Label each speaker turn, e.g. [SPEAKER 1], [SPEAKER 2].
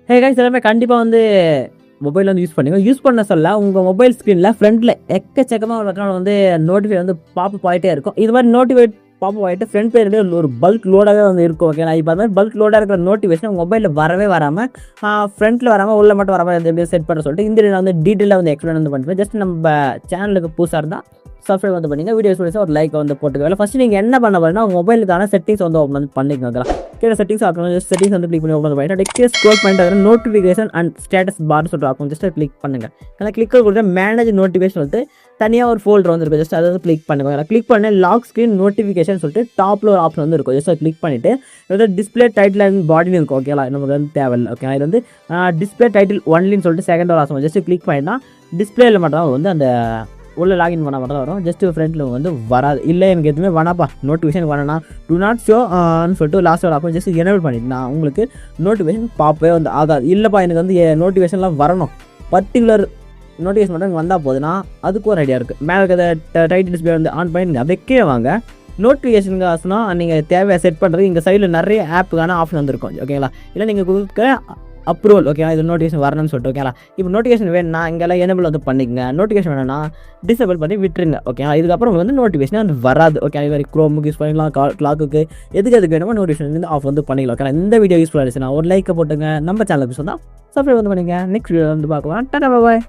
[SPEAKER 1] Hey guys, எல்லாமே கண்டிப்பாக வந்து மொபைல் வந்து யூஸ் பண்ணுங்க. யூஸ் பண்ண சொல்ல உங்கள் மொபைல் ஸ்க்ரீனில் ஃப்ரண்ட்டில் எக்கச்சக்கமாக ஒரு அக்கௌண்ட் வந்து நோட்டிஃபை வந்து பாப்பப் ஆகிட்டே இருக்கும். இது மாதிரி நோட்டிஃபை பாப்பப் ஆகிட்டு ஃப்ரண்ட் பேஜ்லேயே ஒரு பல்க் லோடாகவே வந்து இருக்கும். ஓகே, இப்போ அது மாதிரி பல்க் லோடாக இருக்கிற நோட்டிஃபிகேஷன் மொபைலில் வரவே வராமல் ஃப்ரண்ட்டில் வராமல் உள்ள மட்டும் வராமல் எப்படி செட் பண்ண சொல்லிட்டு இந்த வீடியோ வந்து டீட்டெயிலாக வந்து எக்ஸ்பிளைன் வந்து பண்ணுறேன். ஜஸ்ட் நம்ம சேனலுக்கு புதுசாக இருந்தால் சப்ஸ்கிரைப் வந்து பண்ணிங்க, வீடியோஸ் பிடிச்சா ஒரு லைக் வந்து போட்டுக்கல. ஃபஸ்ட்டு நீங்கள் என்ன பண்ண போறீங்கன்னா உங்கள் மொபைலுக்கான செட்டிங்ஸ் வந்து ஓப்பன் வந்து பண்ணிக்கோங்க. கீழே செட்டிங்ஸ் ஆக்கணும். ஜஸ்ட் செட்டிங்ஸ் வந்து கிளிக் பண்ணி ஓப்பன் பண்ணிட்டு நெக்ஸ்ட் ஸ்க்ரோல் பண்ணிட்டு நோட்டிஃபிகேஷன் அண்ட் ஸ்டேட்டஸ் பார் சொல்லிட்டு ஆகும். ஜஸ்ட் கிளிக் பண்ணுங்கள். ஏன்னா கிளிக் கொடுத்து மேனேஜ் நோட்டிஃபிகேஷன் வந்து தனியாக ஒரு ஃபோல்டர் வந்து இருக்கும். ஜஸ்ட் அதை வந்து கிளிக் பண்ணுங்க. கிளிக் பண்ணி லாக் ஸ்க்ரீன் நோட்டிஃபிகேஷன் சொல்லிட்டு டாப்பில் ஒரு ஆப்ஷன் வந்து இருக்கும். ஜஸ்ட் அதை கிளிக் பண்ணிவிட்டு இது டிஸ்பிளே டைட்டில் அண்ட் பாடின்னு இருக்கும். ஓகேங்களா, நமக்கு வந்து தேவையில்லை. ஓகே, இது வந்து டிஸ்பிளே டைட்டில் ஒன்லின்னு சொல்லிட்டு செகண்ட் ஒரு ஆப்ஷன் ஜஸ்ட் கிளிக் பண்ணினா டிஸ்பிளேல மட்டும் வந்து அந்த உள்ள லாகின் பண்ணால் மட்டும் தான் வரும். ஜஸ்ட் ஃப்ரெண்டில் வந்து வராது. இல்லை எனக்கு எதுவுமே வேணாப்பா, நோட்டிஃபிகேஷன் வேணாம்னா டூ நாட் ஷோன்னு சொல்லிட்டு லாஸ்ட் ஒரு ஆப்ஷன் ஜஸ்ட் எனேபிள் பண்ணிட்டு நான் உங்களுக்கு நோட்டிஃபிகேஷன் பாப்பே வந்து ஆகாது. இல்லைப்பா எனக்கு வந்து நோட்டிஃபிகேஷன்லாம் வரணும், பர்டிகுலர் நோட்டிஃபிகேஷன் மட்டும் எனக்கு வந்தால் போதுன்னா அதுக்கு ஒரு ஐடியா இருக்குது. மேலே இருக்கிற டைட்டில் டிஸ்பிளே வந்து ஆன் பண்ணி அப்படியே கீழே வாங்க. நோட்டிஃபிகேஷனுக்கு ஆசனா நீங்கள் தேவையாக செட் பண்ணுறது இங்கே சைடில் நிறைய ஆப்புக்கான ஆப்ஷன் வந்துருக்கும். ஓகேங்களா, இல்லை நீங்கள் கொடுக்குற அப்ரூவல். ஓகேங்களா, இது நோட்டிஃபிகேஷன் வரணும்னு சொல்லிட்டு. ஓகேங்களா, இப்போ நோட்டிஃபிகேஷன் வேணும்னா இங்கெல்லாம் எனேபிள் வந்து பண்ணிக்கங்க. நோட்டிஃபிகேஷன் வேணும்னா டிசேபிள் பண்ணி விட்டுருங்க. ஓகேங்களா, இதுக்கப்புறம் வந்து நோட்டிஃபிகேஷன் வந்து வராது. ஓகே, இது மாதிரி க்ரோமுக்கு யூஸ் பண்ணிக்கலாம், கிளாக்குக்கு எதுக்கு வேணுமோ நோட்டிஃபிகேஷன் வந்து ஆஃப் வந்து பண்ணிக்கலாம். ஓகே, இந்த வீடியோ யூஸ்ஃபுல்லாக இருந்துச்சுன்னா ஒரு லைக்கை போட்டுங்க. நம்ம சேனலுக்கு சொன்னால் சப்ஸ்கிரைப் வந்து பண்ணிங்க. நெக்ஸ்ட் வீடியோ வந்து பார்க்கலாம். டாடா, பாய்.